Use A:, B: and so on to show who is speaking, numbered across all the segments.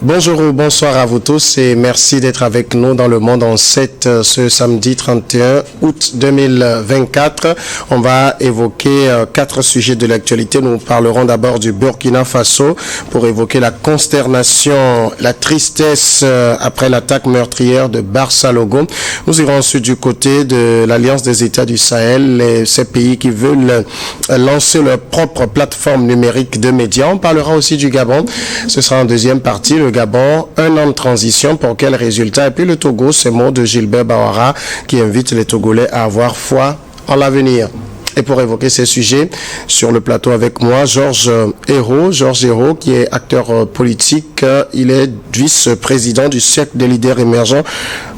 A: Bonjour ou bonsoir à vous tous et merci d'être avec nous dans le monde en 7 ce samedi 31 août 2024. On va évoquer 4 sujets de l'actualité. Nous parlerons d'abord du Burkina Faso pour évoquer la consternation, la tristesse après l'attaque meurtrière de Barça Logo. Nous irons ensuite du côté de l'Alliance des États du Sahel, ces pays qui veulent lancer leur propre plateforme numérique de médias. On parlera aussi du Gabon. Ce sera en deuxième partie. Le Gabon, un an de transition, pour quel résultat? Et puis le Togo, ces mots de Gilbert Bawara qui invite les Togolais à avoir foi en l'avenir. Et pour évoquer ces sujets, sur le plateau avec moi, Georges Hérault, qui est acteur politique. Il est vice-président du Cercle des leaders émergents.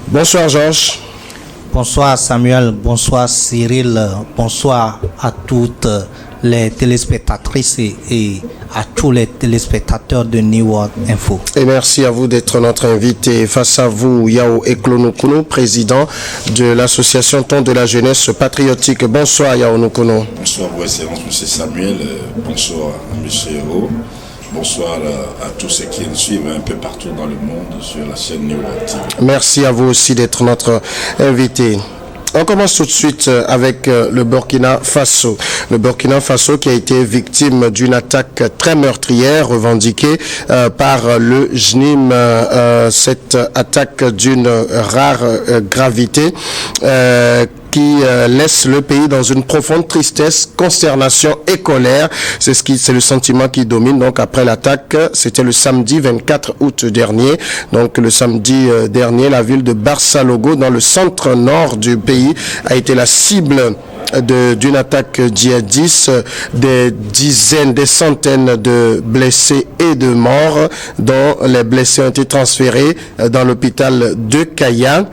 A: Bonsoir Georges.
B: Bonsoir Samuel, bonsoir Cyril, bonsoir à toutes les téléspectatrices et à tous les téléspectateurs de New World Info.
A: Et merci à vous d'être notre invité. Face à vous, Yao Eklonukuno, président de l'association Ton de la jeunesse patriotique. Bonsoir Yao Nukuno.
C: Bonsoir, Vos Excellences, M. Samuel. Bonsoir, M. Hérault. Bonsoir à tous ceux qui nous suivent un peu partout dans le monde sur la chaîne New World TV.
A: Merci à vous aussi d'être notre invité. On commence tout de suite avec le Burkina Faso. Le Burkina Faso qui a été victime d'une attaque très meurtrière revendiquée par le JNIM. Cette attaque d'une rare gravité qui laisse le pays dans une profonde tristesse, consternation et colère. C'est le sentiment qui domine. Donc après l'attaque, c'était le samedi 24 août dernier. Donc le samedi dernier, la ville de Barça Logo, dans le centre nord du pays, a été la cible d'une attaque djihadiste, des dizaines, des centaines de blessés et de morts, dont les blessés ont été transférés dans l'hôpital de Kaya.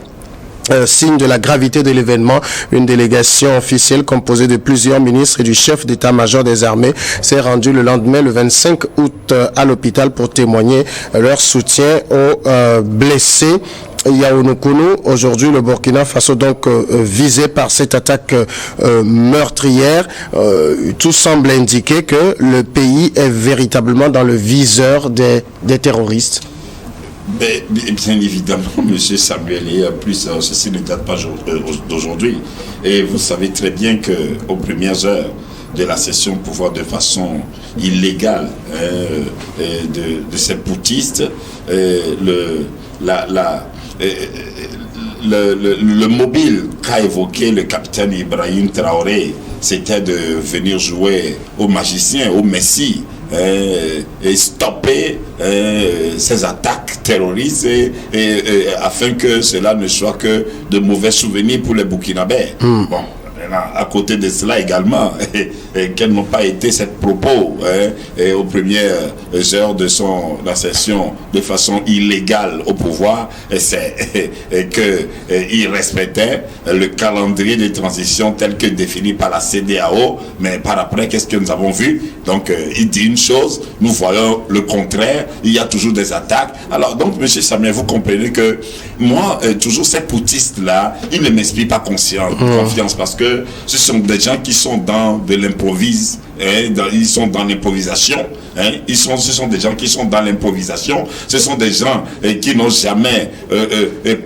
A: Signe de la gravité de l'événement, une délégation officielle composée de plusieurs ministres et du chef d'état-major des armées s'est rendue le lendemain, le 25 août, à l'hôpital pour témoigner leur soutien aux blessés. Yaounoukoulou, aujourd'hui le Burkina Faso donc visé par cette attaque meurtrière. Tout semble indiquer que le pays est véritablement dans le viseur des terroristes.
C: Bien évidemment, M. Samuel, et en plus, ceci ne date pas d'aujourd'hui. Et vous savez très bien qu'aux premières heures de la session de pouvoir de façon illégale de ces bouddhistes, le mobile qu'a évoqué le capitaine Ibrahim Traoré, c'était de venir jouer au magicien, au messie, et stopper ces attaques terroristes afin que cela ne soit que de mauvais souvenirs pour les Burkinabés. Bon, à côté de cela également, quels n'ont pas été ces propos aux premières heures de son ascension de façon illégale au pouvoir, c'est qu'il respectait le calendrier de transition tel que défini par la CEDEAO, mais par après, qu'est-ce que nous avons vu? Donc, il dit une chose, nous voyons le contraire, il y a toujours des attaques. Alors, donc, M. Samuel, vous comprenez que moi, toujours ces poutistes-là, ils ne m'inspirent pas confiance parce que ce sont des gens qui sont dans de l'improvise, ils sont dans l'improvisation, ce sont des gens qui sont dans l'improvisation, ce sont des gens qui n'ont jamais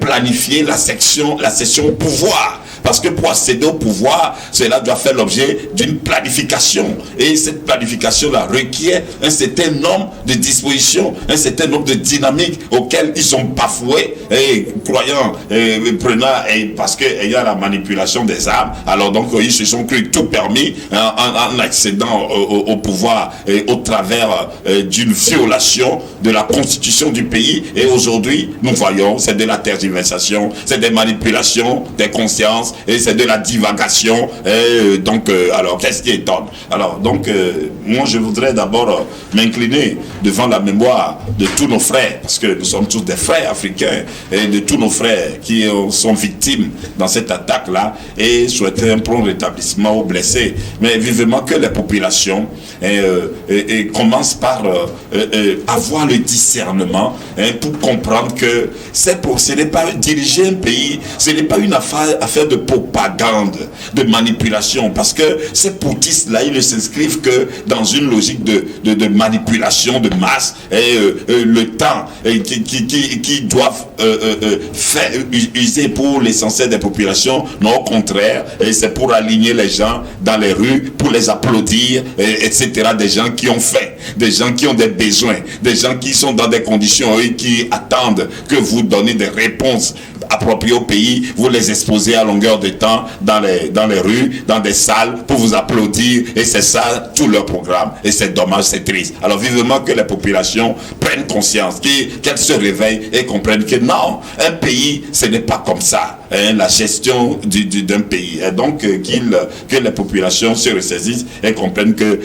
C: planifié la session au pouvoir. Parce que pour accéder au pouvoir, cela doit faire l'objet d'une planification. Et cette planification-là requiert un certain nombre de dispositions, un certain nombre de dynamiques auxquelles ils ont bafoué, croyant, prenant, parce qu'il y a la manipulation des armes. Alors donc, ils se sont cru tout permis en accédant au pouvoir au travers d'une violation de la constitution du pays. Et aujourd'hui, nous voyons, c'est de la tergiversation, c'est des manipulations des consciences, et c'est de la divagation. Donc, alors, qu'est-ce qui étonne? Alors, donc, moi, je voudrais d'abord m'incliner devant la mémoire de tous nos frères, parce que nous sommes tous des frères africains, et de tous nos frères qui sont victimes dans cette attaque-là, et souhaiter un prompt rétablissement aux blessés. Mais vivement que les populations commencent par avoir le discernement pour comprendre que ce n'est pas diriger un pays, ce n'est pas une affaire de propagande, de manipulation, parce que ces poutistes-là, ils ne s'inscrivent que dans une logique de manipulation de masse, et le temps qui doivent faire user pour l'essentiel des populations, non, au contraire, et c'est pour aligner les gens dans les rues, pour les applaudir, etc. Des gens qui ont faim, des gens qui ont des besoins, des gens qui sont dans des conditions et qui attendent que vous donnez des réponses appropriées au pays, vous les exposez à longueur de temps dans les rues, dans des salles pour vous applaudir, et c'est ça tout leur programme, et c'est dommage, c'est triste. Alors vivement que les populations prennent conscience, qu'elles se réveillent et comprennent que non, un pays ce n'est pas comme ça, hein, la gestion d'un pays, et donc que les populations se ressaisissent et comprennent que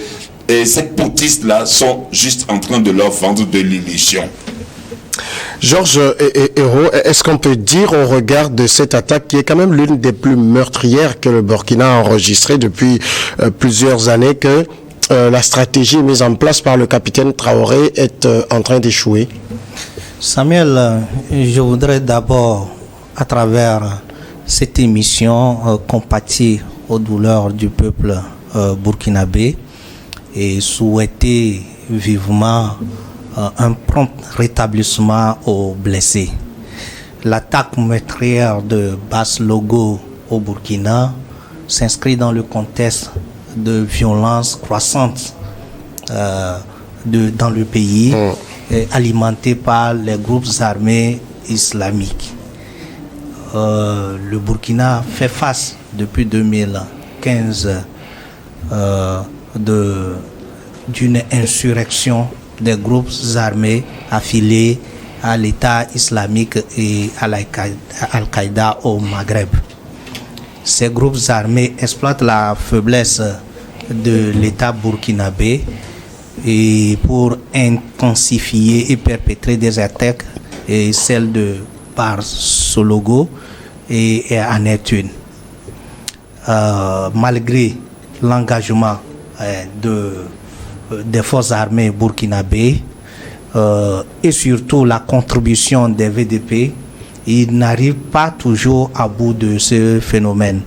C: ces poutistes-là sont juste en train de leur vendre de l'illusion.
A: Georges Hérault, est-ce qu'on peut dire au regard de cette attaque qui est quand même l'une des plus meurtrières que le Burkina a enregistrée depuis plusieurs années, que la stratégie mise en place par le capitaine Traoré est en train d'échouer?
B: Samuel, je voudrais d'abord, à travers cette émission, compatir aux douleurs du peuple burkinabé et souhaiter vivement un prompt rétablissement aux blessés. L'attaque meurtrière de Basse Logo au Burkina s'inscrit dans le contexte de violence croissante dans le pays, alimenté par les groupes armés islamiques. Le Burkina fait face depuis 2015 d'une insurrection des groupes armés affiliés à l'État islamique et à Al-Qaïda au Maghreb. Ces groupes armés exploitent la faiblesse de l'État burkinabé et pour intensifier et perpétrer des attaques, et celle de Basse-Logo et en est une. Malgré l'engagement des forces armées burkinabées et surtout la contribution des VDP, ils n'arrivent pas toujours à bout de ce phénomène.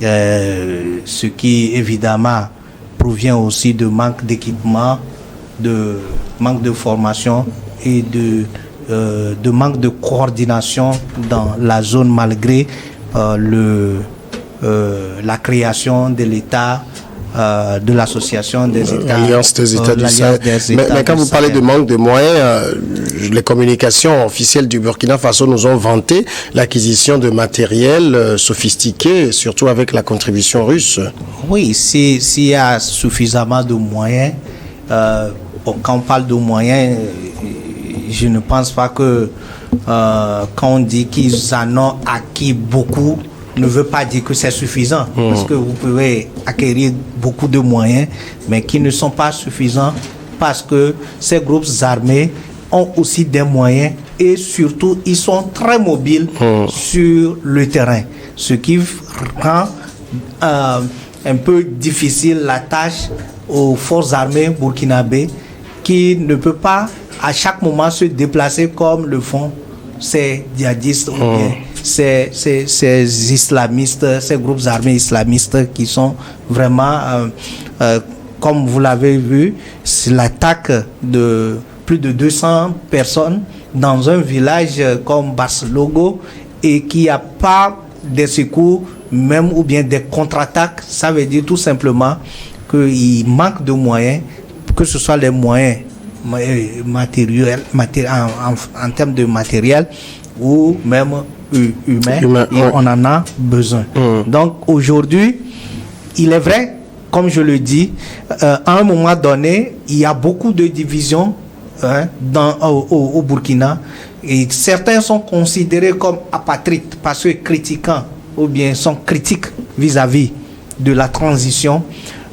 B: Ce qui évidemment provient aussi de manque d'équipement, de manque de formation et de manque de coordination dans la zone, malgré la création de l'État, de l'association des États,
A: l'Alliance des États du Sahel. Mais quand vous parlez de manque de moyens, les communications officielles du Burkina Faso nous ont vanté l'acquisition de matériel sophistiqué, surtout avec la contribution russe.
B: Oui, s'il y a suffisamment de moyens, quand on parle de moyens, je ne pense pas que quand on dit qu'ils en ont acquis beaucoup, ne veut pas dire que c'est suffisant, parce que vous pouvez acquérir beaucoup de moyens, mais qui ne sont pas suffisants, parce que ces groupes armés ont aussi des moyens et surtout ils sont très mobiles sur le terrain, ce qui rend un peu difficile la tâche aux forces armées burkinabées, qui ne peuvent pas à chaque moment se déplacer comme le font ces djihadistes ou bien ces islamistes, ces groupes armés islamistes qui sont vraiment, comme vous l'avez vu, c'est l'attaque de plus de 200 personnes dans un village comme Basse-Logo, et qu'il n'y a pas de secours, même ou bien des contre-attaques. Ça veut dire tout simplement qu'il manque de moyens, que ce soit les moyens matériels, en termes de matériel ou même humain, et on en a besoin. Donc aujourd'hui, il est vrai, comme je le dis, à un moment donné, il y a beaucoup de divisions au Burkina, et certains sont considérés comme apatrides parce que critiquant, ou bien sont critiques vis-à-vis de la transition,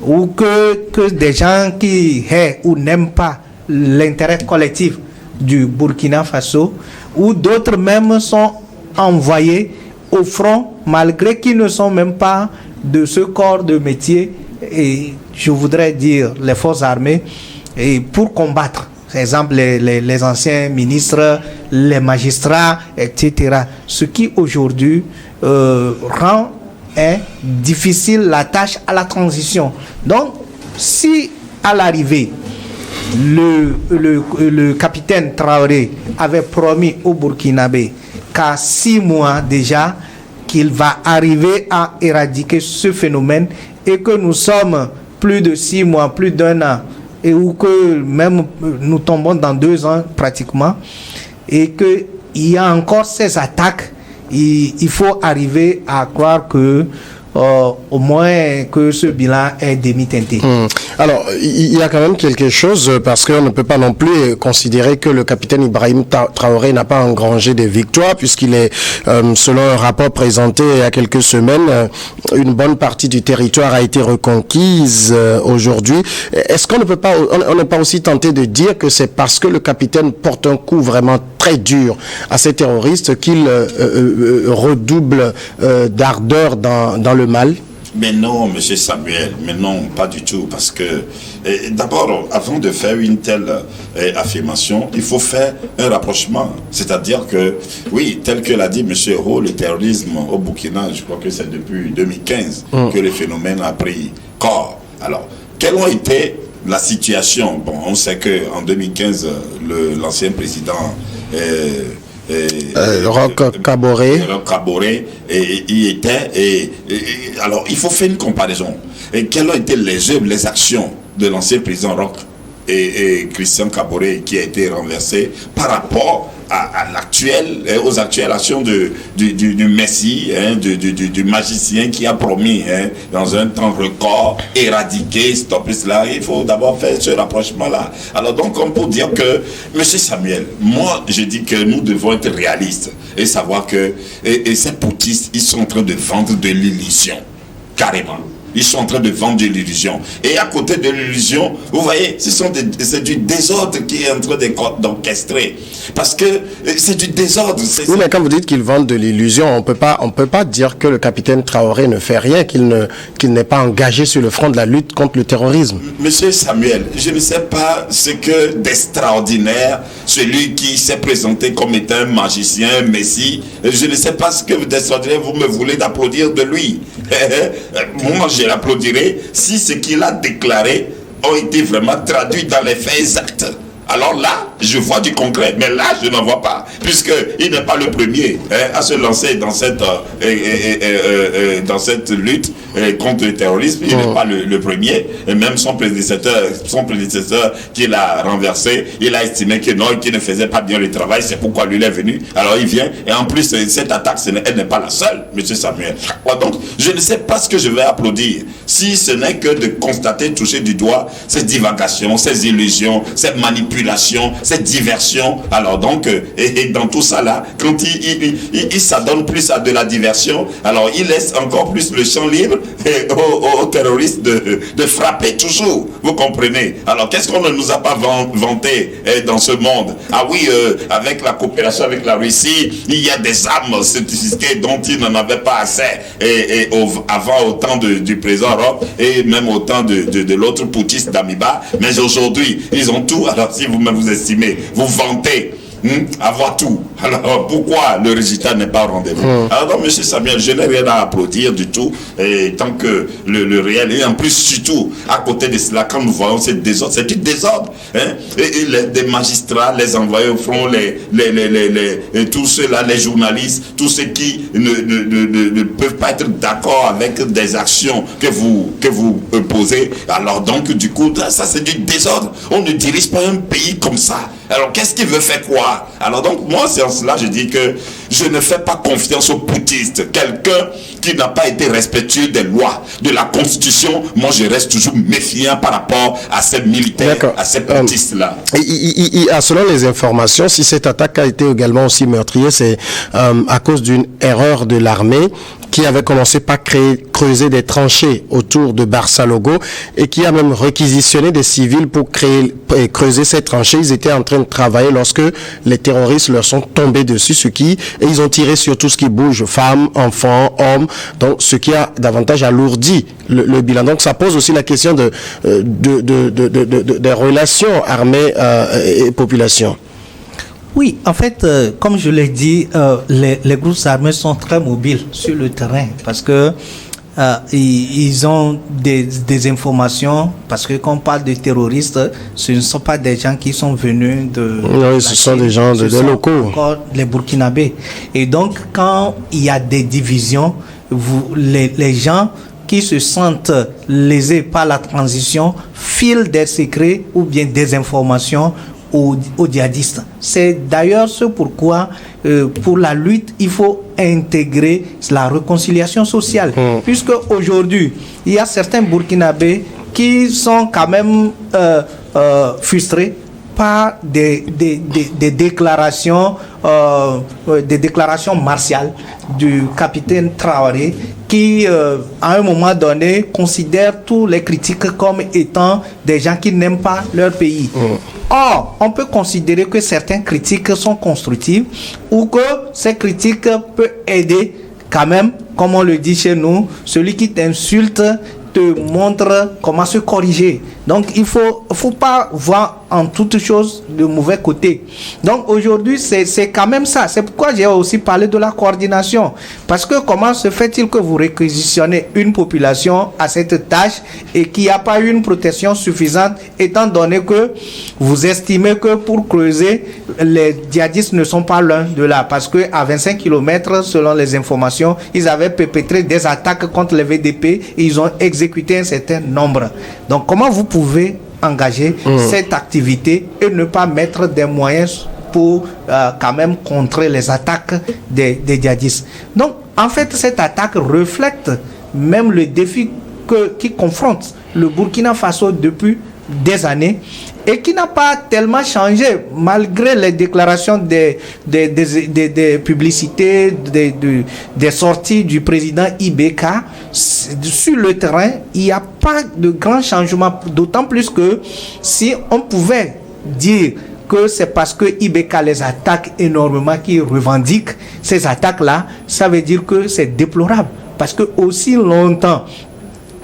B: ou que des gens qui haïssent ou n'aiment pas l'intérêt collectif du Burkina Faso, ou d'autres même sont envoyés au front malgré qu'ils ne sont même pas de ce corps de métier, et je voudrais dire les forces armées, et pour combattre, par exemple les anciens ministres, les magistrats, etc. Ce qui aujourd'hui rend est difficile la tâche à la transition. Donc, si à l'arrivée, le capitaine Traoré avait promis aux Burkinabés qu'à 6 mois déjà, qu'il va arriver à éradiquer ce phénomène et que nous sommes plus de 6 mois, plus d'1 an, et ou que même nous tombons dans 2 ans pratiquement, et qu'il y a encore ces attaques, il faut arriver à croire que au moins que ce bilan est demi-teinté.
A: Alors, il y a quand même quelque chose, parce qu'on ne peut pas non plus considérer que le capitaine Ibrahim Traoré n'a pas engrangé des victoires, puisqu'il est, selon un rapport présenté il y a quelques semaines, une bonne partie du territoire a été reconquise aujourd'hui. Est-ce qu'on ne peut pas, on n'est pas aussi tenté de dire que c'est parce que le capitaine porte un coup vraiment très dur à ces terroristes qu'il redouble d'ardeur dans le mal?
C: Mais non, monsieur Samuel, mais non, pas du tout, parce que d'abord, avant de faire une telle affirmation, il faut faire un rapprochement. C'est-à-dire que, oui, tel que l'a dit monsieur Ho, le terrorisme au Burkina, je crois que c'est depuis 2015 que le phénomène a pris corps. Alors, quelle a été la situation? Bon, on sait qu'en 2015, l'ancien président...
A: Roch Kaboré
C: y était, alors il faut faire une comparaison. Et quelles ont été les œuvres, les actions de l'ancien président Roch et Christian Kaboré qui a été renversé par rapport à l'actuel, aux actuelles actions du Messie, du magicien qui a promis dans un temps record éradiquer, stopper cela. Il faut d'abord faire ce rapprochement-là. Alors donc on peut dire que, monsieur Samuel, moi je dis que nous devons être réalistes et savoir que ces poutistes, ils sont en train de vendre de l'illusion, carrément. Ils sont en train de vendre de l'illusion. Et à côté de l'illusion, vous voyez, c'est du désordre qui est en train d'orchestrer. Parce que c'est du désordre.
A: Oui, mais quand vous dites qu'ils vendent de l'illusion, on peut pas dire que le capitaine Traoré ne fait rien, qu'il n'est pas engagé sur le front de la lutte contre le terrorisme.
C: Monsieur Samuel, je ne sais pas ce que d'extraordinaire, celui qui s'est présenté comme étant un magicien, un messie, je ne sais pas ce que d'extraordinaire vous me voulez d'applaudir de lui. Moi, je l'applaudirai si ce qu'il a déclaré ont été vraiment traduits dans les faits exacts. Alors là, je vois du concret, mais là, je n'en vois pas, puisqu'il n'est pas le premier à se lancer dans cette lutte contre le terrorisme. Il n'est pas le premier, et même son prédécesseur qui l'a renversé, il a estimé que non, qu'il ne faisait pas bien le travail, c'est pourquoi lui est venu. Alors il vient, et en plus, cette attaque, elle n'est pas la seule, monsieur Samuel. Donc, je ne sais pas ce que je vais applaudir, si ce n'est que de constater, toucher du doigt ces divagations, ces illusions, ces manipulations, cette diversion. Alors donc, et dans tout ça là, quand il s'adonne plus à de la diversion, alors il laisse encore plus le champ libre aux terroristes de frapper toujours. Vous comprenez? Alors qu'est-ce qu'on ne nous a pas vanté dans ce monde? Ah oui, avec la coopération avec la Russie, il y a des armes sophistiquées dont ils n'en avaient pas assez avant au temps du président Roch et même au temps de l'autre putschiste d'Amiba. Mais aujourd'hui, ils ont tout. Alors si vous-même vous estimez, vous vantez avoir tout. Alors pourquoi le résultat n'est pas au rendez-vous? Alors donc, monsieur Samuel, je n'ai rien à applaudir du tout, et tant que le réel, et en plus surtout à côté de cela, quand nous voyons ce désordre, c'est du désordre, et des magistrats, les envoyés au front, tous ceux-là, les journalistes, tous ceux qui ne peuvent pas être d'accord avec des actions que vous posez. Alors donc du coup, ça c'est du désordre. On ne dirige pas un pays comme ça. Alors qu'est-ce qu'il veut faire quoi? Alors donc moi c'est en cela je dis que je ne fais pas confiance aux poutistes. Quelqu'un qui n'a pas été respectueux des lois, de la constitution, moi je reste toujours méfiant par rapport à ces militaires, à ces poutistes-là.
A: Selon les informations, si cette attaque a été également aussi meurtrière, c'est à cause d'une erreur de l'armée qui avait commencé par creuser des tranchées autour de Barça-Logo et qui a même réquisitionné des civils pour creuser ces tranchées. Ils étaient en train de travailler lorsque les terroristes leur sont tombés dessus, et ils ont tiré sur tout ce qui bouge, femmes, enfants, hommes, donc ce qui a davantage alourdi le bilan. Donc ça pose aussi la question des relations armées et population.
B: Oui, en fait, comme je l'ai dit, les groupes armés sont très mobiles sur le terrain parce que ils ont des informations, parce que quand on parle de terroristes, ce ne sont pas des gens qui sont venus de...
A: Oui, ce sont des gens des locaux.
B: Encore les Burkinabés. Et donc, quand il y a des divisions, les gens qui se sentent lésés par la transition filent des secrets ou bien des informations aux djihadistes. C'est d'ailleurs ce pourquoi, pour la lutte, il faut intégrer la réconciliation sociale. Puisque aujourd'hui, il y a certains Burkinabés qui sont quand même frustrés par des déclarations martiales du capitaine Traoré qui, à un moment donné, considère tous les critiques comme étant des gens qui n'aiment pas leur pays. Or, on peut considérer que certaines critiques sont constructives ou que ces critiques peuvent aider quand même, comme on le dit chez nous, celui qui t'insulte te montre comment se corriger. Donc, il faut pas voir en toute chose de mauvais côté. Donc, aujourd'hui, c'est quand même ça. C'est pourquoi j'ai aussi parlé de la coordination. Parce que comment se fait-il que vous réquisitionnez une population à cette tâche et qu'il n'y a pas une protection suffisante, étant donné que vous estimez que pour creuser, les djihadistes ne sont pas loin de là. Parce qu'à 25 km, selon les informations, ils avaient perpétré des attaques contre les VDP et ils ont exécuté un certain nombre. Donc, comment vous pouvez engager cette activité et ne pas mettre des moyens pour quand même contrer les attaques des djihadistes? Donc, en fait, cette attaque reflète même le défi qui confronte le Burkina Faso depuis des années et qui n'a pas tellement changé malgré les déclarations des publicités, des sorties du président IBK. Sur le terrain, il n'y a pas de grand changement, d'autant plus que si on pouvait dire que c'est parce que IBK les attaque énormément qu'ils revendiquent ces attaques-là, ça veut dire que c'est déplorable. Parce que aussi longtemps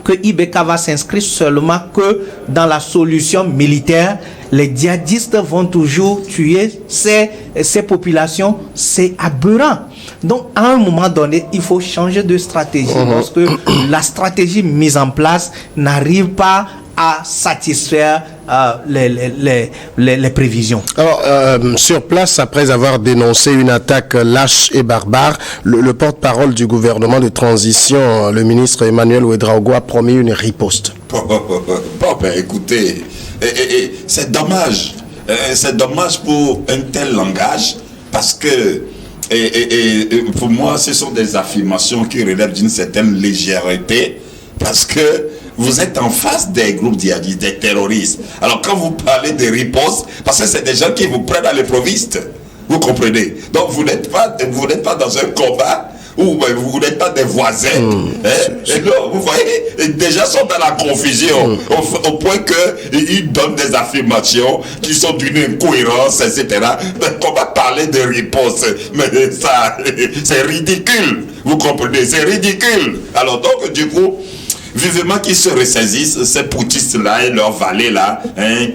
B: que IBK va s'inscrire seulement que dans la solution militaire, les djihadistes vont toujours tuer ces populations, c'est aberrant. Donc, à un moment donné, il faut changer de stratégie parce que la stratégie mise en place n'arrive pas à satisfaire les prévisions.
A: Alors, sur place, après avoir dénoncé une attaque lâche et barbare, le porte-parole du gouvernement de transition, le ministre Emmanuel Ouedraogo, a promis une riposte.
C: Ben, écoutez, c'est dommage. C'est dommage pour un tel langage parce que pour moi, ce sont des affirmations qui relèvent d'une certaine légèreté parce que vous êtes en face des groupes djihadistes, des terroristes. Alors quand vous parlez de riposte, parce que c'est des gens qui vous prennent à l'improviste, vous comprenez. Donc vous n'êtes pas dans un combat où vous n'êtes pas des voisins. Et là, vous voyez, des gens sont dans la confusion au point qu'ils donnent des affirmations qui sont d'une incohérence, etc. Mais on va parler de riposte, mais ça, c'est ridicule. Vous comprenez, c'est ridicule. Alors donc, du coup, vivement qu'ils se ressaisissent, ces poutistes-là et leurs valets-là,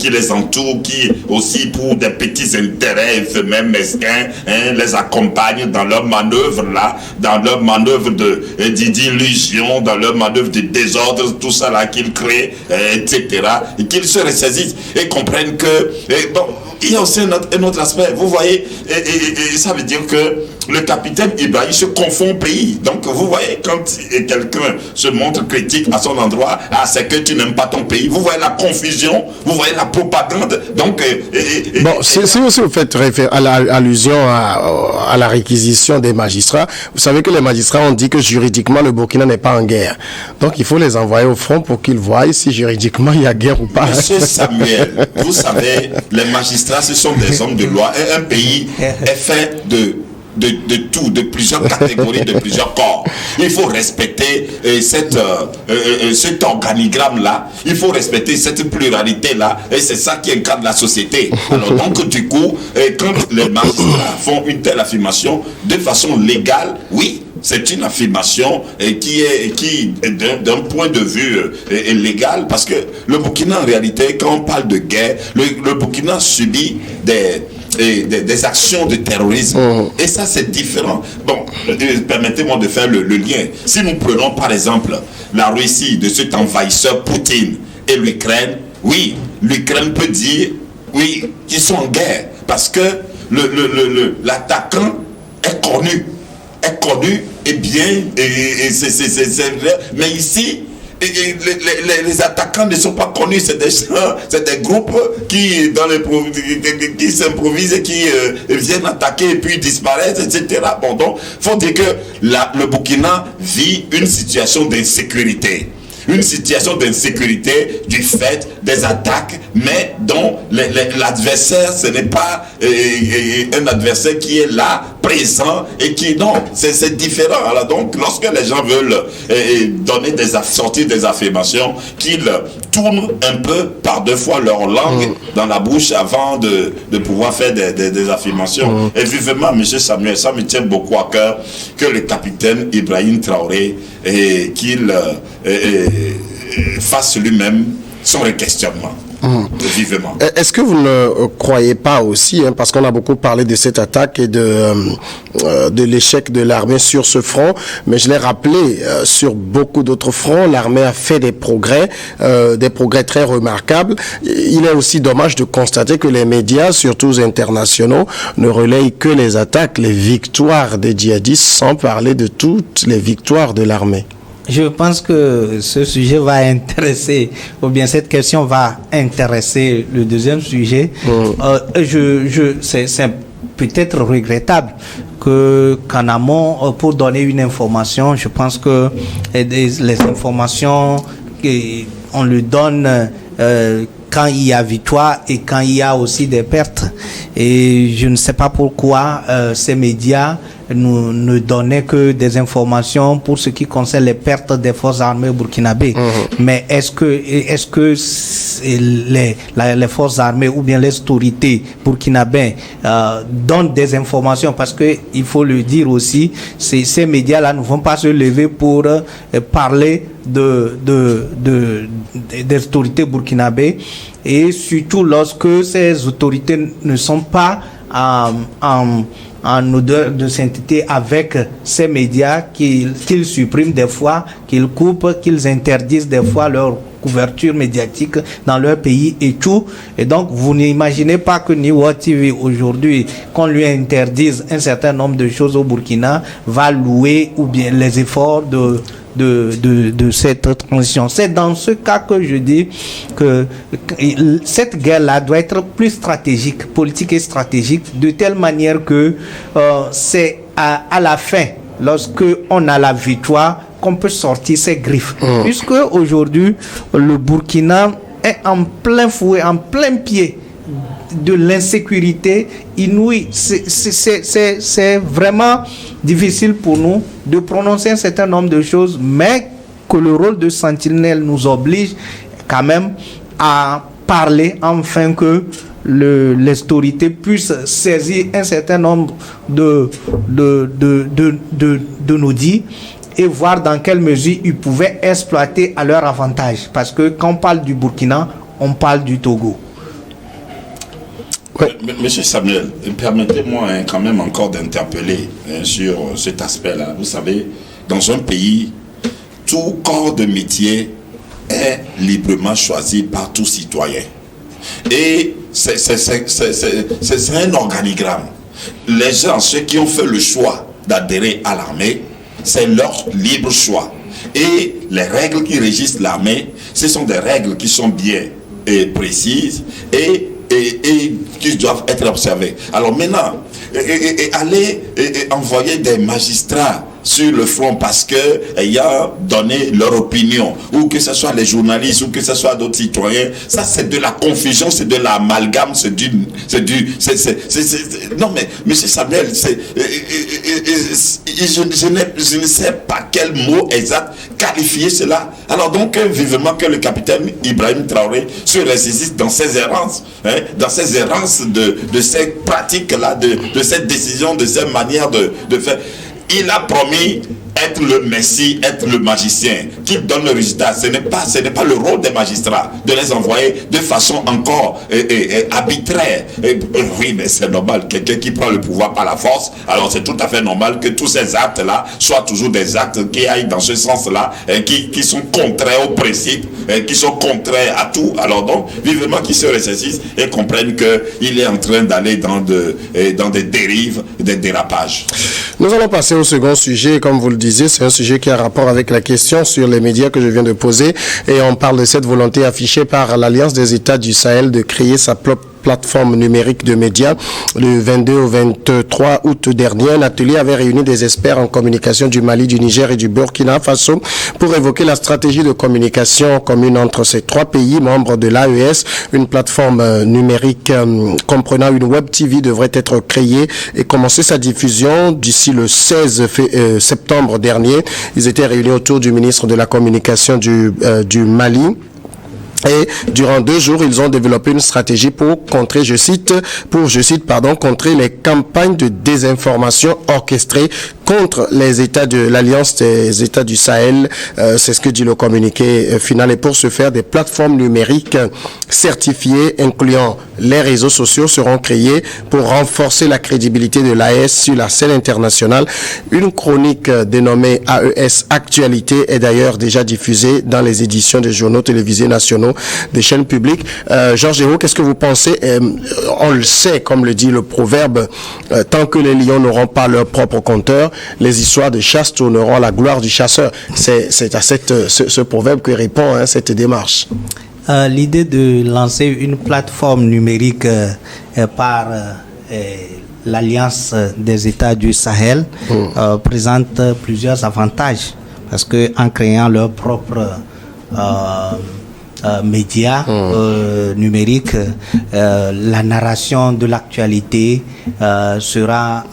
C: qui les entourent, qui aussi pour des petits intérêts eux-mêmes mesquins, les accompagnent dans leurs manœuvres-là, dans leurs manœuvres d'illusion, dans leurs manœuvres de désordre, tout ça là qu'ils créent, etc. Et qu'ils se ressaisissent et comprennent que... bon, il y a aussi un autre aspect, vous voyez, et ça veut dire que le capitaine Ibrahim se confond au pays. Donc, vous voyez, quand quelqu'un se montre critique à son endroit, c'est que tu n'aimes pas ton pays. Vous voyez la confusion, vous voyez la propagande. Donc,
A: bon, si vous faites allusion à la réquisition des magistrats, vous savez que les magistrats ont dit que juridiquement, le Burkina n'est pas en guerre. Donc, il faut les envoyer au front pour qu'ils voient si juridiquement il y a guerre ou pas.
C: Monsieur Samuel, vous savez, les magistrats, ce sont des hommes de loi. Et un pays est fait de tout, de plusieurs catégories, de plusieurs corps. Il faut respecter cet organigramme-là, il faut respecter cette pluralité-là, et c'est ça qui incarne la société. Alors donc, du coup, quand les magistrats font une telle affirmation, de façon légale, oui, c'est une affirmation qui d'un point de vue légal, parce que le Burkina, en réalité, quand on parle de guerre, le Burkina subit des actions de terrorisme. Et ça, c'est différent. Bon, permettez-moi de faire le lien. Si nous prenons par exemple la Russie de cet envahisseur Poutine et l'Ukraine, oui, l'Ukraine peut dire, oui, qu'ils sont en guerre. Parce que l'attaquant est connu et bien, c'est vrai. Mais ici, les attaquants ne sont pas connus, c'est des groupes qui s'improvisent et qui viennent attaquer et puis disparaissent, etc. Bon, donc, il faut dire que le Burkina vit une situation d'insécurité. Une situation d'insécurité du fait des attaques, mais dont l'adversaire, ce n'est pas un adversaire qui est là, présent, et qui, non, c'est différent. Alors donc, lorsque les gens veulent donner sortir des affirmations, qu'ils tournent un peu par deux fois leur langue dans la bouche avant de pouvoir faire des affirmations. Et vivement, M. Samuel, ça me tient beaucoup à cœur que le capitaine Ibrahim Traoré, qu'il fasse lui-même son questionnement. Vivement.
A: Est-ce que vous ne croyez pas aussi, parce qu'on a beaucoup parlé de cette attaque et de l'échec de l'armée sur ce front, mais je l'ai rappelé, sur beaucoup d'autres fronts, l'armée a fait des progrès très remarquables. Il est aussi dommage de constater que les médias, surtout internationaux, ne relayent que les attaques, les victoires des djihadistes, sans parler de toutes les victoires de l'armée.
B: Je pense que ce sujet va intéresser, ou bien cette question va intéresser le deuxième sujet. C'est peut-être regrettable qu'en amont, pour donner une information, je pense que les informations, on le donne quand il y a victoire et quand il y a aussi des pertes. Et je ne sais pas pourquoi ces médias ne donnaient que des informations pour ce qui concerne les pertes des forces armées burkinabées. Mais est-ce que les forces armées ou bien les autorités burkinabées donnent des informations? Parce que il faut le dire aussi, ces médias-là ne vont pas se lever pour parler des autorités burkinabées, et surtout lorsque ces autorités ne sont pas en odeur de sainteté avec ces médias qu'ils suppriment des fois, qu'ils coupent, qu'ils interdisent des fois leur couverture médiatique dans leur pays et tout. Et donc, vous n'imaginez pas que New World TV aujourd'hui, qu'on lui interdise un certain nombre de choses au Burkina, va louer ou bien les efforts de cette transition. C'est dans ce cas que je dis que cette guerre-là doit être plus stratégique, politique et stratégique, de telle manière que c'est à la fin, lorsque on a la victoire, qu'on peut sortir ses griffes. Puisque aujourd'hui, le Burkina est en plein fouet, en plein pied de l'insécurité inouïe. C'est vraiment difficile pour nous de prononcer un certain nombre de choses, mais que le rôle de sentinelle nous oblige quand même à parler, afin que les autorités puissent saisir un certain nombre de nos dits et voir dans quelle mesure ils pouvaient exploiter à leur avantage. Parce que quand on parle du Burkina, on parle du Togo.
C: Ouais. Monsieur Samuel, permettez-moi quand même encore d'interpeller sur cet aspect-là. Vous savez, dans un pays, tout corps de métier est librement choisi par tout citoyen. Et c'est un organigramme. Les gens, ceux qui ont fait le choix d'adhérer à l'armée, c'est leur libre choix. Et les règles qui régissent l'armée, ce sont des règles qui sont bien précises et qui doivent être observées. Alors maintenant, aller envoyer des magistrats sur le front parce que ayant donné leur opinion, ou que ce soit les journalistes, ou que ce soit d'autres citoyens, ça c'est de la confusion, c'est de l'amalgame, non mais monsieur Samuel, je ne sais pas quel mot exact qualifier cela. Alors donc vivement que le capitaine Ibrahim Traoré se ressaisisse dans ses errances, dans ses errances de ces pratiques là, de cette décision, de cette manière de faire. Il a promis être le messie, être le magicien qui donne le résultat. Ce n'est pas le rôle des magistrats de les envoyer de façon encore arbitraire. Oui, mais c'est normal. Quelqu'un qui prend le pouvoir par la force, alors c'est tout à fait normal que tous ces actes-là soient toujours des actes qui aillent dans ce sens-là, qui sont contraires aux principes, qui sont contraires à tout. Alors donc, vivement qu'ils se ressaisissent et comprennent qu'il est en train d'aller dans des dérives, des dérapages.
A: Nous allons passer au second sujet. Comme vous le disiez, c'est un sujet qui a rapport avec la question sur les médias que je viens de poser. Et on parle de cette volonté affichée par l'Alliance des États du Sahel de créer sa plateforme numérique de médias. Le 22 au 23 août dernier, un atelier avait réuni des experts en communication du Mali, du Niger et du Burkina Faso pour évoquer la stratégie de communication commune entre ces trois pays membres de l'AES. Une plateforme numérique comprenant une web TV devrait être créée et commencer sa diffusion d'ici le 16 septembre dernier. Ils étaient réunis autour du ministre de la Communication du Mali. Et durant 2 jours, ils ont développé une stratégie pour contrer, contrer les campagnes de désinformation orchestrées contre les États de l'Alliance des États du Sahel. C'est ce que dit le communiqué final. Et pour ce faire, des plateformes numériques certifiées, incluant les réseaux sociaux, seront créées pour renforcer la crédibilité de l'AES sur la scène internationale. Une chronique dénommée AES Actualité est d'ailleurs déjà diffusée dans les éditions des journaux télévisés nationaux, des chaînes publiques. Georges Hérault, qu'est-ce que vous pensez? On le sait, comme le dit le proverbe, tant que les lions n'auront pas leur propre compteur, les histoires de chasse tourneront à la gloire du chasseur. C'est à ce proverbe que répond cette démarche.
B: L'idée de lancer une plateforme numérique par l'Alliance des États du Sahel présente plusieurs avantages, parce que en créant leur propre médias numériques, la narration de l'actualité sera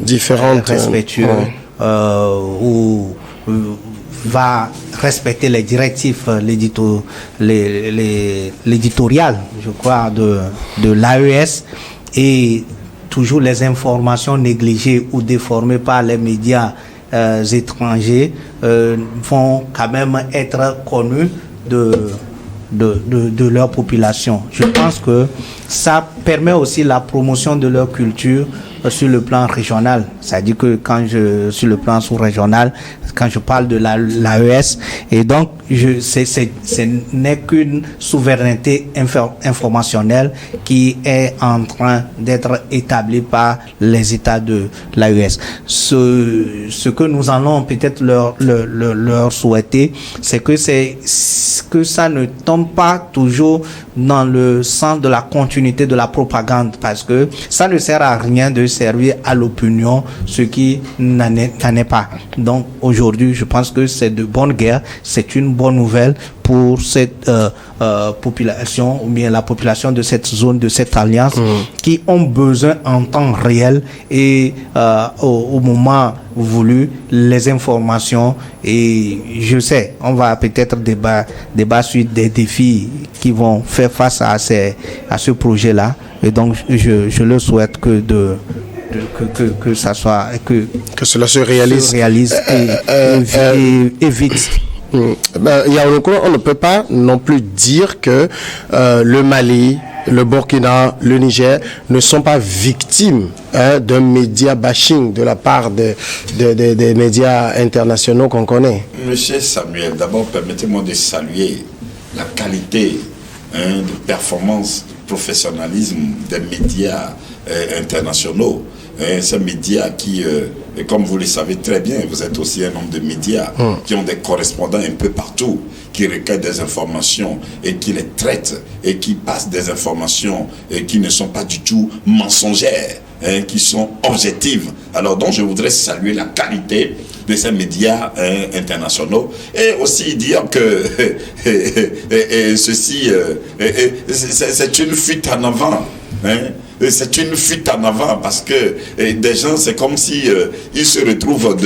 A: différente,
B: respectueuse ou va respecter les directives, l'éditorial, je crois, de l'AES, et toujours les informations négligées ou déformées par les médias étrangers vont quand même être connues de leur population. Je pense que ça permet aussi la promotion de leur culture sur le plan régional. C'est-à-dire que sur le plan sous-régional, quand je parle de l'AES, et donc ce n'est qu'une souveraineté informationnelle qui est en train d'être établie par les États de l'AES. Ce que nous allons peut-être leur souhaiter, c'est que ça ne tombe pas toujours dans le sens de la continuité de la propagande, parce que ça ne sert à rien de servir à l'opinion ce qui n'en est pas. Donc aujourd'hui, je pense que c'est de bonne guerre, c'est une bonne nouvelle pour cette population, ou bien la population de cette zone, de cette alliance, qui ont besoin en temps réel et au moment voulu les informations. Et je sais, on va peut-être débattre sur des défis qui vont faire face à ce projet-là. Et donc je le souhaite que ça soit que
A: cela se réalise
B: et vite.
A: On ne peut pas non plus dire que le Mali, le Burkina, le Niger ne sont pas victimes d'un média bashing de la part des médias internationaux qu'on connaît.
C: Monsieur Samuel, d'abord permettez-moi de saluer la qualité de performance, de professionnalisme des médias internationaux. Ces médias qui, comme vous le savez très bien, vous êtes aussi un homme de médias, qui ont des correspondants un peu partout, qui recueillent des informations et qui les traitent et qui passent des informations et qui ne sont pas du tout mensongères, qui sont objectives. Alors donc je voudrais saluer la qualité de ces médias internationaux et aussi dire que ceci, c'est une fuite en avant. c'est une fuite en avant parce que des gens, c'est comme si ils se retrouvent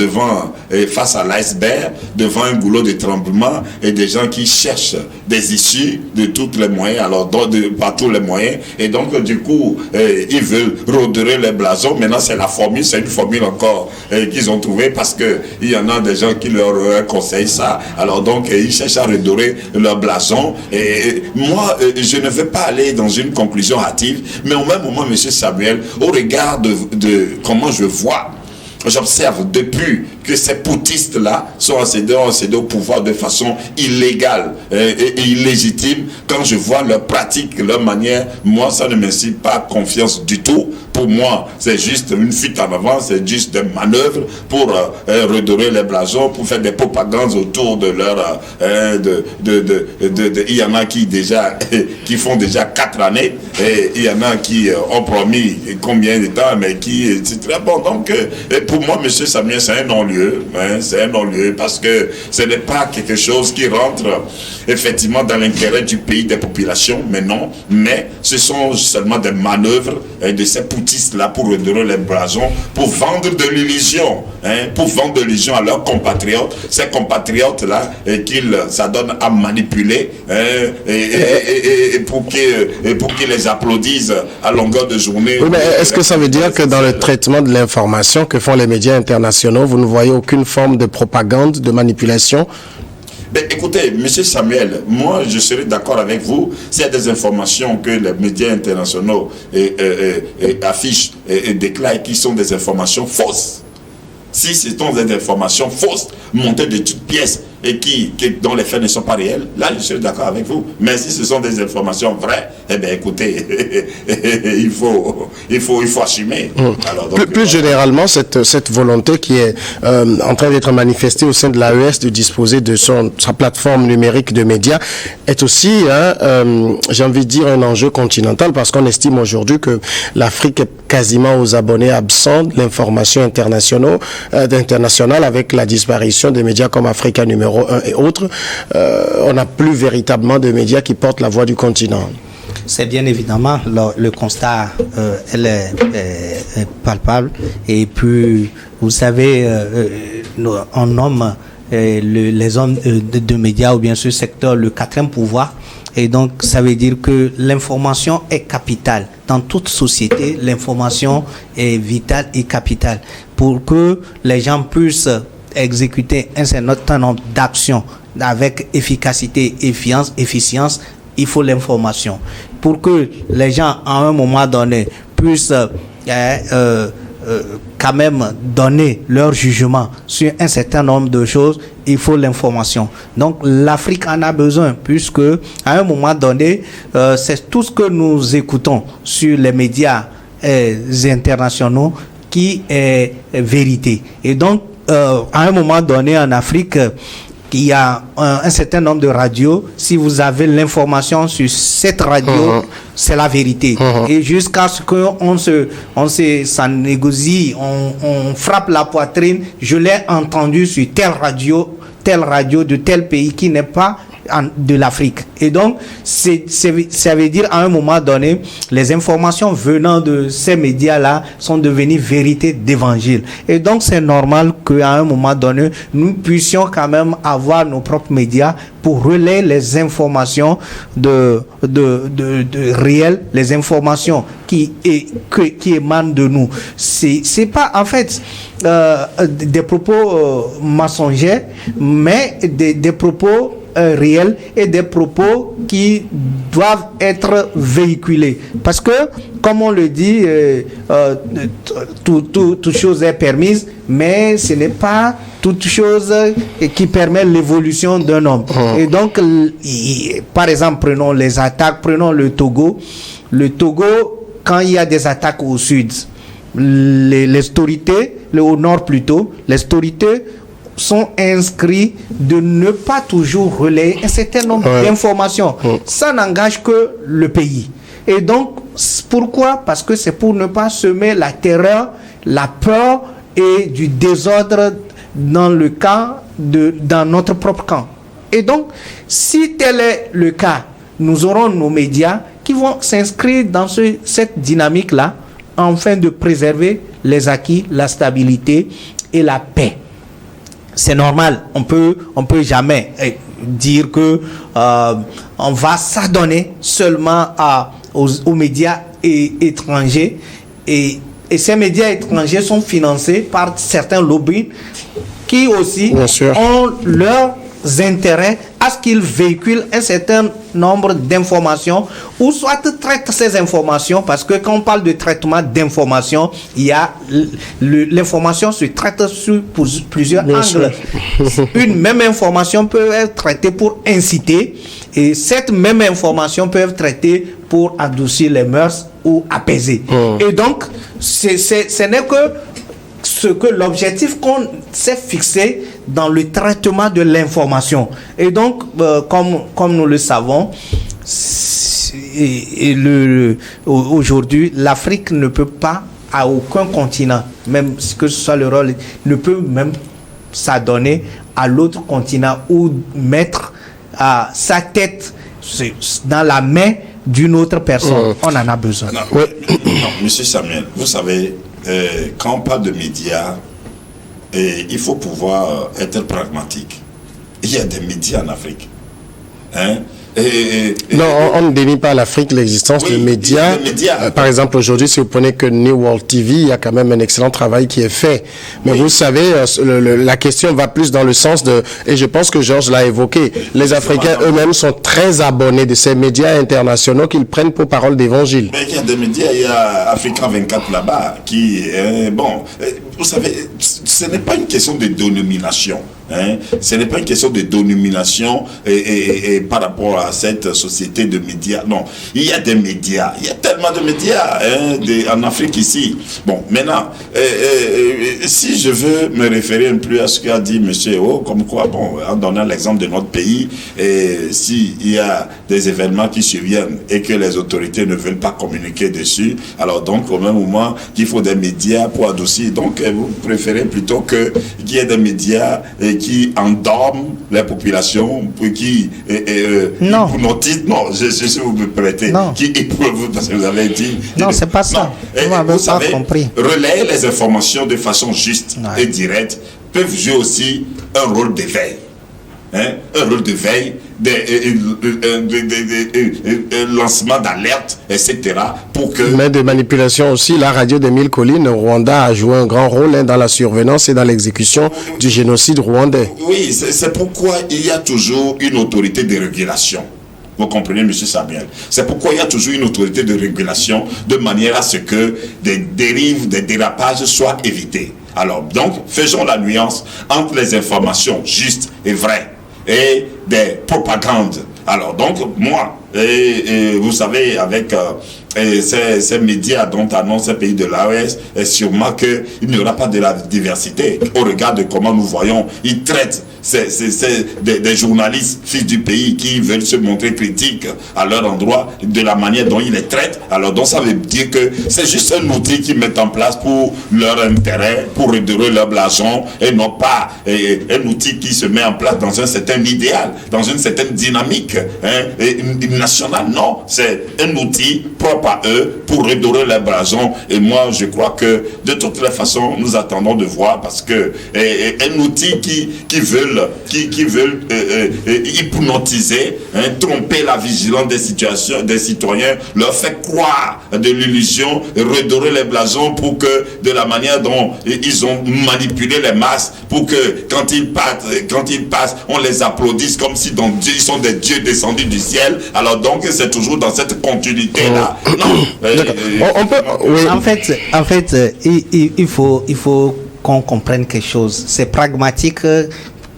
C: face à l'iceberg, devant un goulot de tremblement, et des gens qui cherchent des issues de tous les moyens, alors par tous les moyens, et donc du coup, ils veulent redorer les blasons. Maintenant, c'est une formule encore qu'ils ont trouvée parce que il y en a des gens qui leur conseillent ça. Alors donc, ils cherchent à redorer leur blason. Et moi, je ne vais pas aller dans une conclusion hâtive, mais au même moment, M. Samuel, au regard de comment j'observe depuis que ces poutistes-là sont accédés au pouvoir de façon illégale et illégitime. Quand je vois leur pratique, leur manière, moi, ça ne m'inspire pas confiance du tout. Pour moi, c'est juste une fuite en avant, c'est juste des manœuvres pour redorer les blasons, pour faire des propagandes autour de leur... il y en a qui font déjà 4 années, et il y en a qui ont promis combien de temps, mais qui... C'est très bon. Donc, pour moi, M. Samuel, c'est un non-lieu. C'est un non-lieu parce que ce n'est pas quelque chose qui rentre effectivement dans l'intérêt du pays, des populations, mais ce sont seulement des manœuvres de ces poutistes-là pour redorer les blasons, pour vendre de l'illusion, à leurs compatriotes. Ces compatriotes-là, qu'ils s'adonnent à manipuler et pour qu'ils les applaudissent à longueur de journée.
A: Oui, mais est-ce que ça veut dire que dans le traitement de l'information que font les médias internationaux, vous ne voyez aucune forme de propagande, de manipulation?
C: Écoutez, M. Samuel, moi je serais d'accord avec vous s'il y a des informations que les médias internationaux affichent et déclarent qui sont des informations fausses. Si ce sont des informations fausses, montées de toutes pièces et dont les faits ne sont pas réels, là je suis d'accord avec vous. Mais si ce sont des informations vraies, eh bien écoutez, il faut assumer. Alors, donc,
A: plus généralement, cette volonté qui est en train d'être manifestée au sein de l'AES de disposer de sa plateforme numérique de médias est aussi, j'ai envie de dire, un enjeu continental parce qu'on estime aujourd'hui que l'Afrique est quasiment aux abonnés absents de l'information internationale avec la disparition des médias comme Africa numéro 1 et autres. On n'a plus véritablement de médias qui portent la voix du continent.
B: C'est bien évidemment le constat, elle est palpable. Et puis, vous savez, on nomme les hommes de médias ou bien ce secteur le 4e pouvoir. Et donc, ça veut dire que l'information est capitale. Dans toute société, l'information est vitale et capitale. Pour que les gens puissent exécuter un certain nombre d'actions avec efficacité et efficience, il faut l'information. Pour que les gens, à un moment donné, puissent quand même donner leur jugement sur un certain nombre de choses, il faut l'information. Donc l'Afrique en a besoin, puisque à un moment donné, c'est tout ce que nous écoutons sur les médias internationaux qui est vérité. Et donc, à un moment donné en Afrique, il y a un certain nombre de radios. Si vous avez l'information sur cette radio, c'est la vérité. Et jusqu'à ce qu'on s'en négocie, on frappe la poitrine. Je l'ai entendu sur telle radio de tel pays qui n'est pas de l'Afrique. Et donc, ça veut dire à un moment donné, les informations venant de ces médias-là sont devenues vérité d'évangile. Et donc, c'est normal qu'à un moment donné, nous puissions quand même avoir nos propres médias pour relayer les informations de réelles, les informations qui émanent de nous. C'est pas, en fait, des propos mensongers, mais des propos réels et des propos qui doivent être véhiculés. Parce que, comme on le dit, toute chose est permise, mais ce n'est pas toute chose qui permet l'évolution d'un homme. Et donc, par exemple, prenons les attaques, prenons le Togo. Le Togo, quand il y a des attaques au sud, les autorités, au nord plutôt, les autorités sont inscrits de ne pas toujours relayer un certain nombre d'informations. Ça n'engage que le pays. Et donc, pourquoi? Parce que c'est pour ne pas semer la terreur, la peur et du désordre dans le camp, dans notre propre camp. Et donc, si tel est le cas, nous aurons nos médias qui vont s'inscrire dans cette dynamique-là, afin de préserver les acquis, la stabilité et la paix. C'est normal, on peut jamais dire que on va s'adonner seulement aux médias étrangers, et ces médias étrangers sont financés par certains lobbies qui aussi ont leurs intérêts à ce qu'ils véhiculent un certain nombre d'informations, ou soit traitent ces informations, parce que quand on parle de traitement d'informations, il y a l'information se traite sur plusieurs angles. Une même information peut être traitée pour inciter, et cette même information peut être traitée pour adoucir les mœurs ou apaiser. Et donc, ce n'est que l'objectif qu'on s'est fixé dans le traitement de l'information. Et donc, comme nous le savons, aujourd'hui, l'Afrique ne peut pas, à aucun continent, même que ce soit le rôle, ne peut même s'adonner à l'autre continent ou mettre sa tête dans la main d'une autre personne. On en a besoin.
C: Non, Monsieur Samuel, vous savez, quand on parle de médias, il faut pouvoir être pragmatique. Il y a des médias en Afrique.
A: Non, on ne dénie pas à l'Afrique l'existence de médias. Par exemple, aujourd'hui, si vous prenez que New World TV, il y a quand même un excellent travail qui est fait. Mais vous savez, la question va plus dans le sens de, et je pense que Georges l'a évoqué, les Africains eux-mêmes sont très abonnés de ces médias internationaux qu'ils prennent pour parole d'évangile.
C: Mais il y a des médias, il y a Africa 24 là-bas, qui, vous savez, ce n'est pas une question de dénomination. Ce n'est pas une question de dénomination et par rapport à cette société de médias. Non, il y a des médias. Il y a tellement de médias en Afrique ici. Bon, maintenant, si je veux me référer un peu à ce qu'a dit M. O, comme quoi, bon, en donnant l'exemple de notre pays, s'il y a des événements qui surviennent et que les autorités ne veulent pas communiquer dessus, alors donc au même moment qu'il faut des médias pour adoucir. Donc vous préférez plutôt qu'il y ait des médias qui endorment les populations, qui hypnotisent, si vous me prêtez, qui éprouvent, parce que vous avez dit...
B: Non, c'est pas ça.
C: Vous savez, relayer les informations de façon juste et directe peuvent jouer aussi un rôle d'éveil. Un rôle de veille, lancement d'alerte, etc.
A: Mais de manipulation aussi, la radio des Mille Collines au Rwanda a joué un grand rôle dans la surveillance et dans l'exécution du génocide rwandais.
C: Oui, c'est pourquoi il y a toujours une autorité de régulation. Vous comprenez, M. Samuel? C'est pourquoi il y a toujours une autorité de régulation de manière à ce que des dérives, des dérapages soient évités. Alors, donc, faisons la nuance entre les informations justes et vraies et des propagandes. Alors donc moi, vous savez, avec ces médias dont annonce ces pays de l'AES, sûrement qu'il n'y aura pas de la diversité au regard de comment nous voyons. Ils traitent des journalistes fils du pays qui veulent se montrer critiques à leur endroit de la manière dont ils les traitent. Alors donc ça veut dire que c'est juste un outil qu'ils mettent en place pour leur intérêt, pour redorer leur blason, et non pas un outil qui se met en place dans un certain idéal, dans une certaine dynamique nationale. Non, c'est un outil propre à eux pour redorer leur blason. Et moi je crois que de toutes les façons nous attendons de voir, parce que un outil qui veulent hypnotiser, tromper la vigilance des citoyens, leur fait croire de l'illusion, redorer les blasons pour que de la manière dont ils ont manipulé les masses, pour que quand ils passent, on les applaudisse comme si ils sont des dieux descendus du ciel. Alors donc c'est toujours dans cette continuité là.
B: En fait, il faut qu'on comprenne quelque chose. C'est pragmatique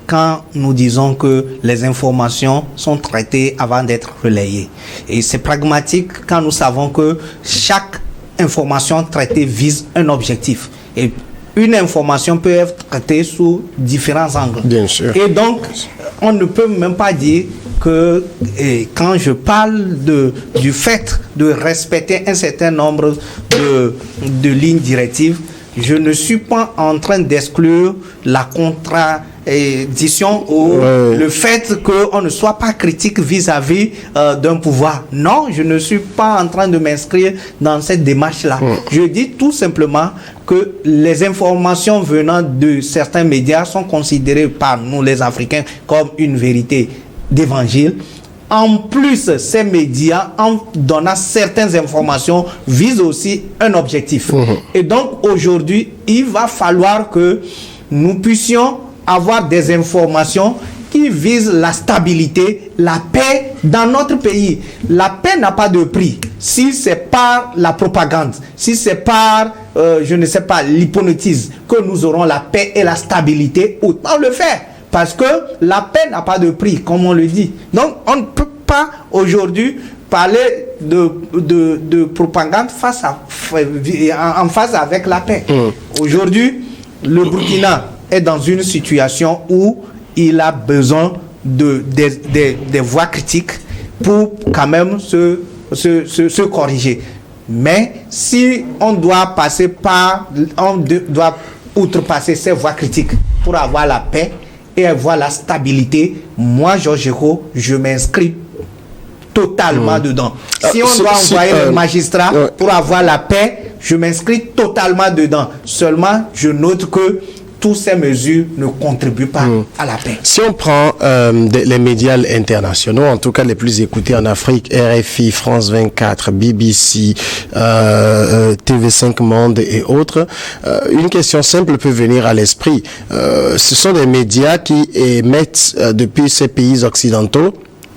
B: quand nous disons que les informations sont traitées avant d'être relayées. Et c'est pragmatique quand nous savons que chaque information traitée vise un objectif. Et une information peut être traitée sous différents angles.
A: Bien sûr.
B: Et donc, on ne peut même pas dire que quand je parle du fait de respecter un certain nombre de lignes directives, Je ne suis pas en train d'exclure la contradiction ou le fait qu'on ne soit pas critique vis-à-vis d'un pouvoir. Non, je ne suis pas en train de m'inscrire dans cette démarche-là. Je dis tout simplement que les informations venant de certains médias sont considérées par nous les Africains comme une vérité d'évangile. En plus, ces médias, en donnant certaines informations, visent aussi un objectif. Et donc, aujourd'hui, il va falloir que nous puissions avoir des informations qui visent la stabilité, la paix dans notre pays. La paix n'a pas de prix. Si c'est par la propagande, si c'est par, je ne sais pas, l'hypnotisme que nous aurons la paix et la stabilité, autant le faire. Parce que la paix n'a pas de prix, comme on le dit. Donc, on ne peut pas aujourd'hui parler de propagande en face avec la paix. Aujourd'hui, le Burkina est dans une situation où il a besoin des voix critiques pour quand même se corriger. Mais si on doit doit outrepasser ces voix critiques pour avoir la paix et avoir la stabilité, moi, Georges Eko, je m'inscris totalement dedans. Si on doit envoyer le magistrat pour avoir la paix, je m'inscris totalement dedans. Seulement, je note que toutes ces mesures ne contribuent pas à la paix.
A: Si on prend les médias internationaux, en tout cas les plus écoutés en Afrique, RFI, France 24, BBC, TV5 Monde et autres, une question simple peut venir à l'esprit. Ce sont des médias qui émettent depuis ces pays occidentaux,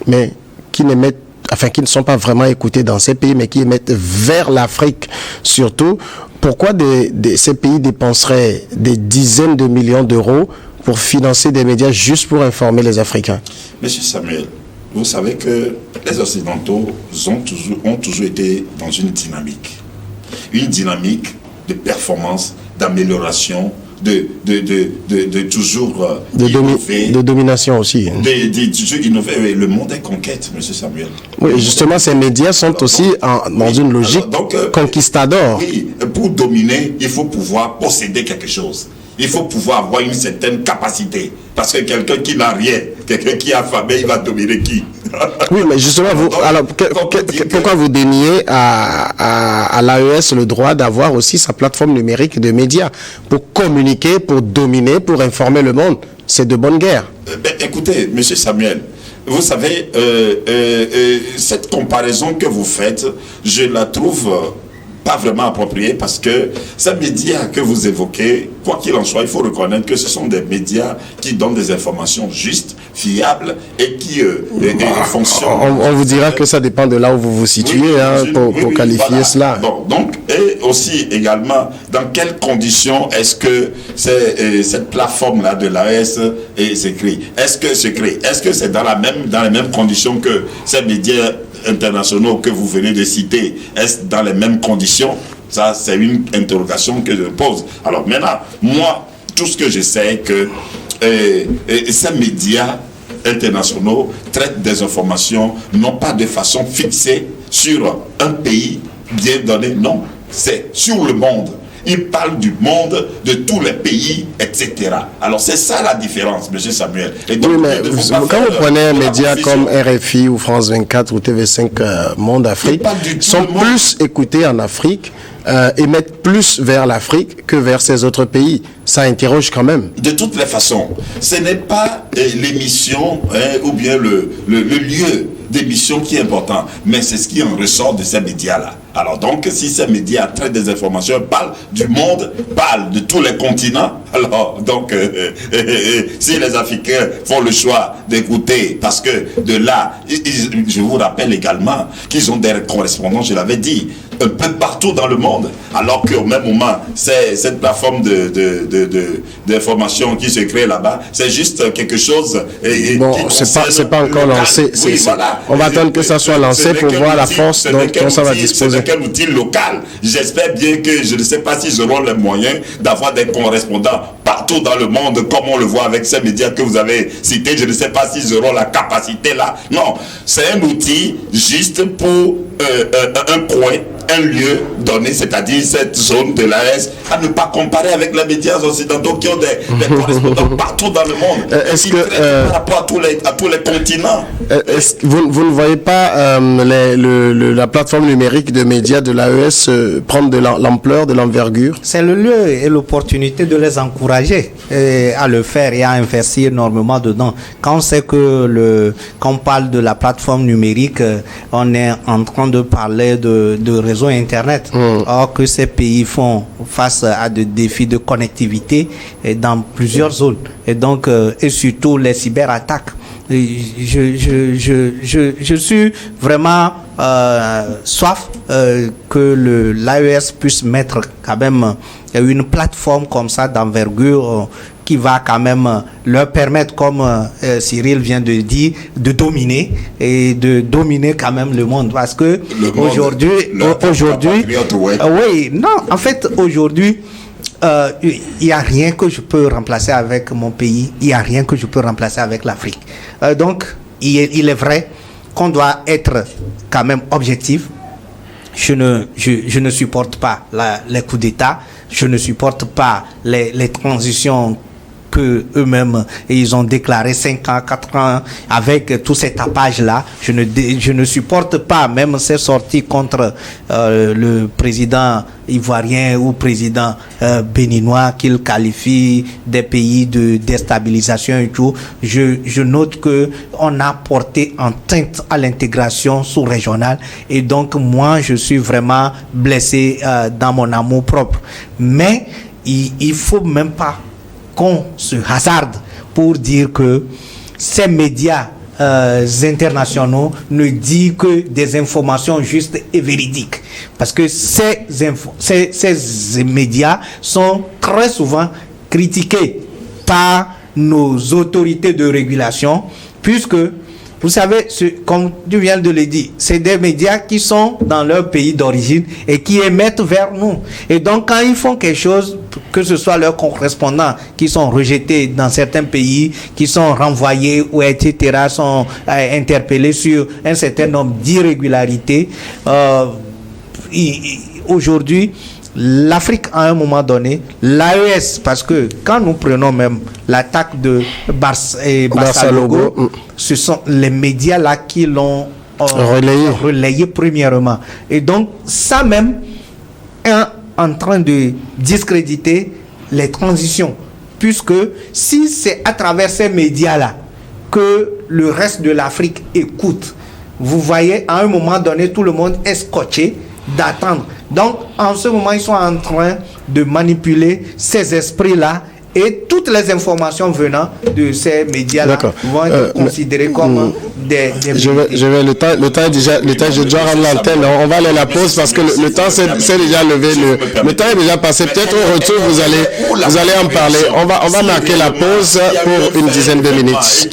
A: mais qui ne sont pas vraiment écoutés dans ces pays, mais qui émettent vers l'Afrique surtout. Pourquoi ces pays dépenseraient des dizaines de millions d'euros pour financer des médias juste pour informer les Africains?
C: Monsieur Samuel, vous savez que les Occidentaux ont toujours été dans une dynamique de performance, d'amélioration, de toujours innover.
A: De domination aussi.
C: De toujours innover. Le monde est conquête, monsieur Samuel.
A: Oui, justement, ces médias sont aussi dans une logique conquistador.
C: Oui, pour dominer, il faut pouvoir posséder quelque chose. Il faut pouvoir avoir une certaine capacité. Parce que quelqu'un qui n'a rien, quelqu'un qui est affamé, il va dominer qui?
A: Oui, mais justement, pourquoi vous déniez à l'AES le droit d'avoir aussi sa plateforme numérique de médias pour communiquer, pour dominer, pour informer le monde? C'est de bonne guerre.
C: Écoutez, monsieur Samuel, vous savez, cette comparaison que vous faites, je la trouve pas vraiment appropriée parce que ces médias que vous évoquez, quoi qu'il en soit, il faut reconnaître que ce sont des médias qui donnent des informations justes, fiables et qui fonctionnent.
A: On vous dira que ça dépend de là où vous vous situez pour qualifier voilà. Cela.
C: Bon, donc, et aussi également, dans quelles conditions est-ce que cette plateforme-là de l'AES est créée? Est-ce que c'est dans les mêmes conditions que ces médias internationaux que vous venez de citer? Est-ce dans les mêmes conditions? Ça, c'est une interrogation que je pose. Alors maintenant, moi, tout ce que je sais que ces médias internationaux traitent des informations non pas de façon fixée sur un pays bien donné, non, c'est sur le monde. Il parle du monde, de tous les pays, etc. Alors c'est ça la différence, M. Samuel. Et donc,
A: oui, mais quand vous prenez un média comme RFI ou France 24 ou TV5 Monde Afrique, sont plus écoutés en Afrique, émettent plus vers l'Afrique que vers ces autres pays. Ça interroge quand même.
C: De toutes les façons, ce n'est pas l'émission ou bien le lieu d'émission qui est important, mais c'est ce qui en ressort de ces médias-là. Alors donc, si ces médias traitent des informations, parlent du monde, parlent de tous les continents, alors donc, si les Africains font le choix d'écouter, parce que de là, je vous rappelle également qu'ils ont des correspondants, je l'avais dit, un peu partout dans le monde, alors qu'au même moment, cette plateforme d'information qui se crée là-bas, c'est juste quelque chose.
A: Bon, c'est pas encore lancé.
C: Oui, voilà.
A: On va attendre que ça soit lancé pour voir la force dont ça va disposer.
C: C'est quel outil local. J'espère bien que, je ne sais pas s'ils auront les moyens d'avoir des correspondants partout dans le monde, comme on le voit avec ces médias que vous avez cités. Je ne sais pas s'ils auront la capacité là. Non, c'est un outil juste pour un coin un lieu donné, c'est-à-dire cette zone de l'AES, à ne pas comparer avec les médias occidentaux qui ont des correspondants partout dans le monde.
A: Est-ce que
C: par rapport à tous les continents.
A: Vous ne voyez pas la plateforme numérique de médias de l'AES prendre de l'ampleur, de l'envergure?
B: C'est le lieu et l'opportunité de les encourager à le faire et à investir énormément dedans. Quand on sait que quand on parle de la plateforme numérique, on est en train de parler de réseau Internet. Or que ces pays font face à des défis de connectivité dans plusieurs zones. Et donc, et surtout les cyberattaques. Je suis vraiment soif que l'AES puisse mettre quand même une plateforme comme ça d'envergure qui va quand même leur permettre, comme Cyril vient de dire, de dominer et de dominer quand même le monde. Parce que aujourd'hui, oui, non, en fait, aujourd'hui, il n'y a rien que je peux remplacer avec mon pays, il n'y a rien que je peux remplacer avec l'Afrique. Donc, il est vrai qu'on doit être quand même objectif. Je ne supporte pas les coups d'État, je ne supporte pas les transitions que eux-mêmes ils ont déclaré 5 ans, 4 ans avec tout ces tapages-là. Je ne supporte pas même ces sorties contre le président ivoirien ou président béninois qu'il qualifie des pays de déstabilisation et tout. Je note que on a porté atteinte à l'intégration sous-régionale et donc moi je suis vraiment blessé dans mon amour propre. Mais il faut même pas qu'on se hasarde pour dire que ces médias internationaux ne disent que des informations justes et véridiques. Parce que ces médias sont très souvent critiqués par nos autorités de régulation, puisque, vous savez, comme tu viens de le dire, c'est des médias qui sont dans leur pays d'origine et qui émettent vers nous. Et donc, quand ils font quelque chose, que ce soit leurs correspondants qui sont rejetés dans certains pays, qui sont renvoyés ou etc., sont interpellés sur un certain nombre d'irrégularités, aujourd'hui, l'Afrique, à un moment donné, l'AES, parce que quand nous prenons même l'attaque de Barça Logo, ce sont les médias là qui l'ont relayé premièrement. Et donc, ça même est en train de discréditer les transitions. Puisque si c'est à travers ces médias-là que le reste de l'Afrique écoute, vous voyez, à un moment donné, tout le monde est scotché d'attendre. Donc, en ce moment, ils sont en train de manipuler ces esprits-là et toutes les informations venant de ces médias-là vont être considérées comme des
A: le temps est déjà rendre l'antenne. On va aller à la pause parce que le temps s'est déjà levé. Le temps est déjà passé. Peut-être au retour, vous allez en parler. On va marquer la pause pour une dizaine de minutes.